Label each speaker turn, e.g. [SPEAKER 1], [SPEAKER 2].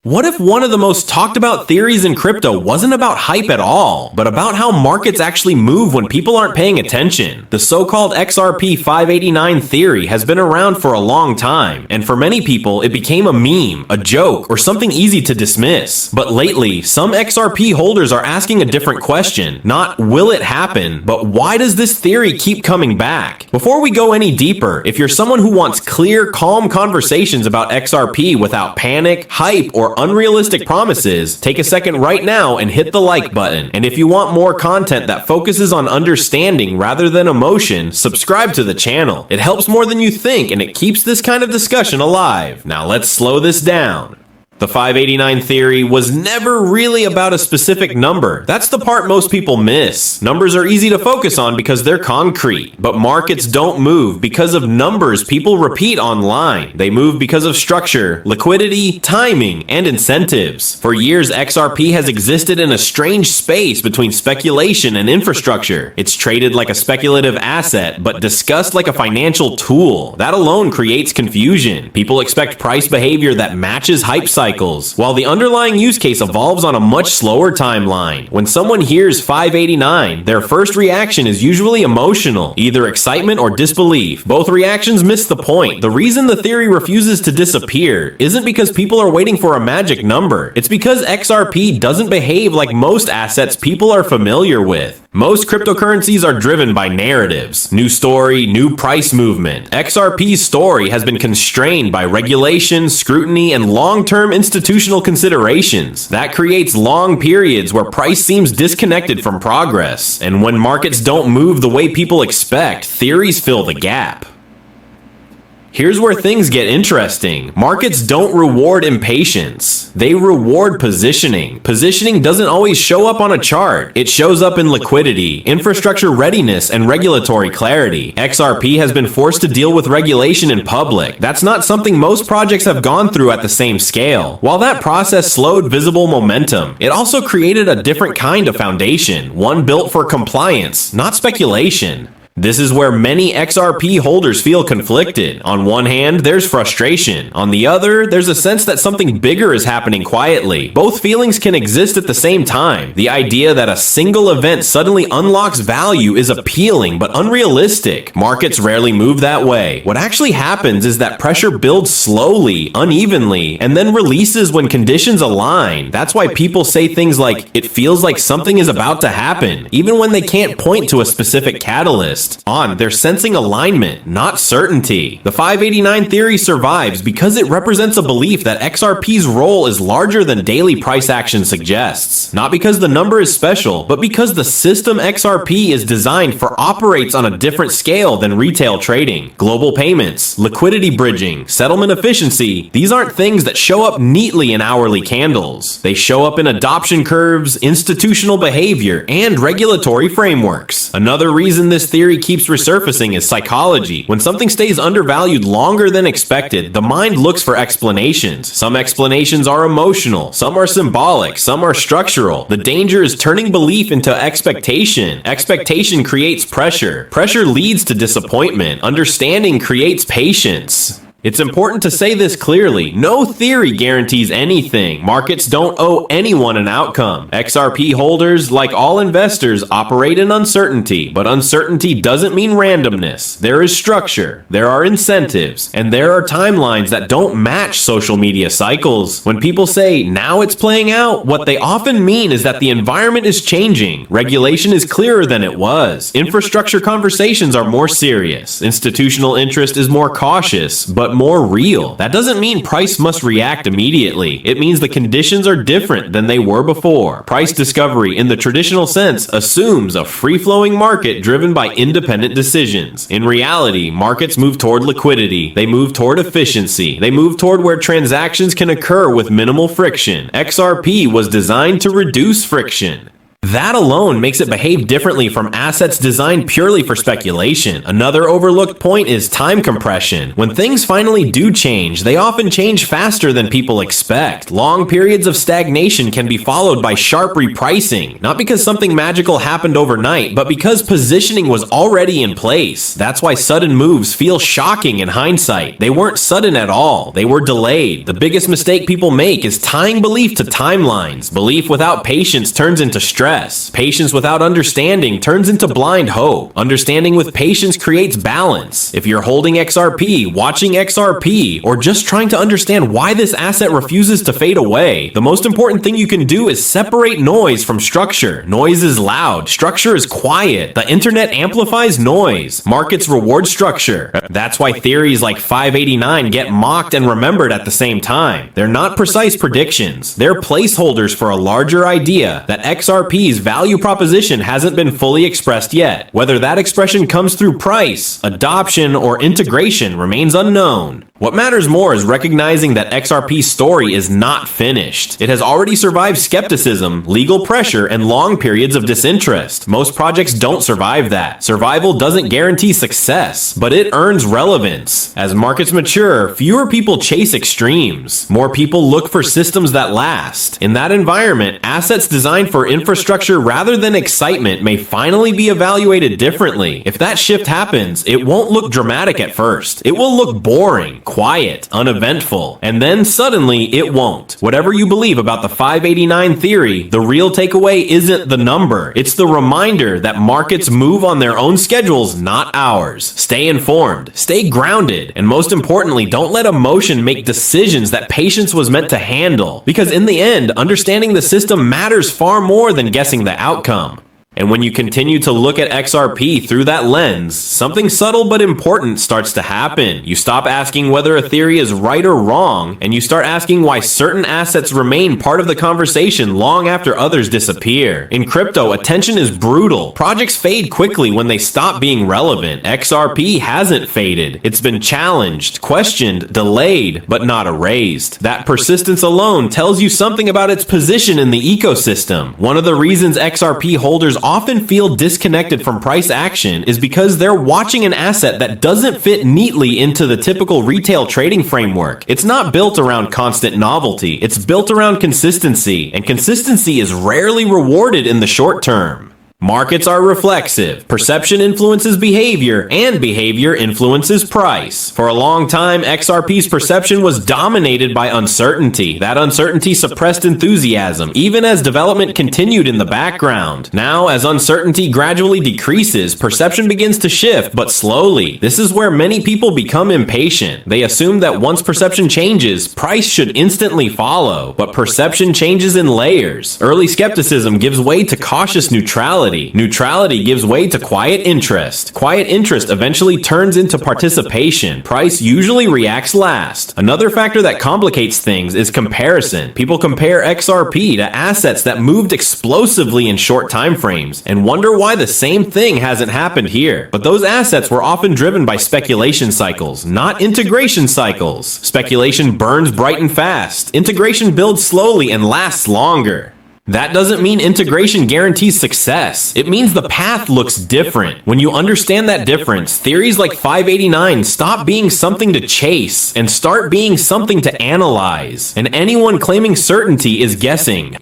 [SPEAKER 1] What if one of the most talked about theories in crypto wasn't about hype at all, but about how markets actually move when people aren't paying attention? The so-called XRP 589 theory has been around for a long time, and for many people it became a meme, a joke, or something easy to dismiss. But lately, some XRP holders are asking a different question. Not will it happen, but why does this theory keep coming back? Before we go any deeper, if you're someone who wants clear, calm conversations about XRP without panic, hype, or unrealistic promises, take a second right now and hit the like button. And if you want more content that focuses on understanding rather than emotion, subscribe to the channel. It helps more than you think and it keeps this kind of discussion alive. Now let's slow this down. The 589 theory was never really about a specific number. That's the part most people miss. Numbers are easy to focus on because they're concrete, but markets don't move because of numbers people repeat online. They move because of structure, liquidity, timing, and incentives. For years, XRP has existed in a strange space between speculation and infrastructure. It's traded like a speculative asset, but discussed like a financial tool. That alone creates confusion. People expect price behavior that matches hype cycles, while the underlying use case evolves on a much slower timeline. When someone hears 589, their first reaction is usually emotional, either excitement or disbelief. Both reactions miss the point. The reason the theory refuses to disappear isn't because people are waiting for a magic number. It's because XRP doesn't behave like most assets people are familiar with. Most cryptocurrencies are driven by narratives. New story, new price movement. XRP's story has been constrained by regulation, scrutiny, and long-term institutional considerations. That creates long periods where price seems disconnected from progress. And when markets don't move the way people expect, theories fill the gap. Here's where things get interesting. Markets don't reward impatience. They reward positioning. Positioning doesn't always show up on a chart. It shows up in liquidity, infrastructure readiness, and regulatory clarity. XRP has been forced to deal with regulation in public. That's not something most projects have gone through at the same scale. While that process slowed visible momentum, it also created a different kind of foundation, one built for compliance, not speculation. This is where many XRP holders feel conflicted. On one hand, there's frustration. On the other, there's a sense that something bigger is happening quietly. Both feelings can exist at the same time. The idea that a single event suddenly unlocks value is appealing but unrealistic. Markets rarely move that way. What actually happens is that pressure builds slowly, unevenly, and then releases when conditions align. That's why people say things like, "It feels like something is about to happen," even when they can't point to a specific catalyst. They're sensing alignment, not certainty. The 589 theory survives because it represents a belief that XRP's role is larger than daily price action suggests. Not because the number is special, but because the system XRP is designed for operates on a different scale than retail trading. Global payments, liquidity bridging, settlement efficiency, these aren't things that show up neatly in hourly candles. They show up in adoption curves, institutional behavior, and regulatory frameworks. Another reason this theory keeps resurfacing is psychology. When something stays undervalued longer than expected, the mind looks for explanations. Some explanations are emotional, some are symbolic, some are structural. The danger is turning belief into expectation. Expectation creates pressure. Pressure leads to disappointment. Understanding creates patience. It's important to say this clearly. No theory guarantees anything. Markets don't owe anyone an outcome. XRP holders, like all investors, operate in uncertainty, but uncertainty doesn't mean randomness. There is structure, there are incentives, and there are timelines that don't match social media cycles. When people say, "now it's playing out," what they often mean is that the environment is changing. Regulation is clearer than it was. Infrastructure conversations are more serious. Institutional interest is more cautious, but more real. That doesn't mean price must react immediately. It means the conditions are different than they were before. Price discovery, in the traditional sense, assumes a free-flowing market driven by independent decisions. In reality, markets move toward liquidity. They move toward efficiency. They move toward where transactions can occur with minimal friction. XRP was designed to reduce friction. That alone makes it behave differently from assets designed purely for speculation. Another overlooked point is time compression. When things finally do change, they often change faster than people expect. Long periods of stagnation can be followed by sharp repricing, not because something magical happened overnight, but because positioning was already in place. That's why sudden moves feel shocking in hindsight. They weren't sudden at all. They were delayed. The biggest mistake people make is tying belief to timelines. Belief without patience turns into stress. Patience without understanding turns into blind hope. Understanding with patience creates balance. If you're holding XRP, watching XRP, or just trying to understand why this asset refuses to fade away, the most important thing you can do is separate noise from structure. Noise is loud. Structure is quiet. The internet amplifies noise. Markets reward structure. That's why theories like 589 get mocked and remembered at the same time. They're not precise predictions. They're placeholders for a larger idea that XRP's value proposition hasn't been fully expressed yet. Whether that expression comes through price, adoption, or integration remains unknown. What matters more is recognizing that XRP's story is not finished. It has already survived skepticism, legal pressure, and long periods of disinterest. Most projects don't survive that. Survival doesn't guarantee success, but it earns relevance. As markets mature, fewer people chase extremes. More people look for systems that last. In that environment, assets designed for infrastructure rather than excitement may finally be evaluated differently. If that shift happens, it won't look dramatic at first. It will look boring, quiet, uneventful, and then suddenly it won't. Whatever you believe about the 589 theory, the real takeaway isn't the number. It's the reminder that markets move on their own schedules, not ours. Stay informed, stay grounded, and most importantly, don't let emotion make decisions that patience was meant to handle. Because in the end, understanding the system matters far more than guessing the outcome. And when you continue to look at XRP through that lens, something subtle but important starts to happen. You stop asking whether a theory is right or wrong, and you start asking why certain assets remain part of the conversation long after others disappear. In crypto, attention is brutal. Projects fade quickly when they stop being relevant. XRP hasn't faded. It's been challenged, questioned, delayed, but not erased. That persistence alone tells you something about its position in the ecosystem. One of the reasons XRP holders often feel disconnected from price action is because they're watching an asset that doesn't fit neatly into the typical retail trading framework. It's not built around constant novelty, it's built around consistency, and consistency is rarely rewarded in the short term. Markets are reflexive. Perception influences behavior, and behavior influences price. For a long time, XRP's perception was dominated by uncertainty. That uncertainty suppressed enthusiasm, even as development continued in the background. Now, as uncertainty gradually decreases, perception begins to shift, but slowly. This is where many people become impatient. They assume that once perception changes, price should instantly follow. But perception changes in layers. Early skepticism gives way to cautious neutrality. Neutrality gives way to quiet interest. Quiet interest eventually turns into participation. Price usually reacts last. Another factor that complicates things is comparison. People compare XRP to assets that moved explosively in short time frames and wonder why the same thing hasn't happened here. But those assets were often driven by speculation cycles, not integration cycles. Speculation burns bright and fast. Integration builds slowly and lasts longer. That doesn't mean integration guarantees success. It means the path looks different. When you understand that difference, theories like 589 stop being something to chase and start being something to analyze. And anyone claiming certainty is guessing.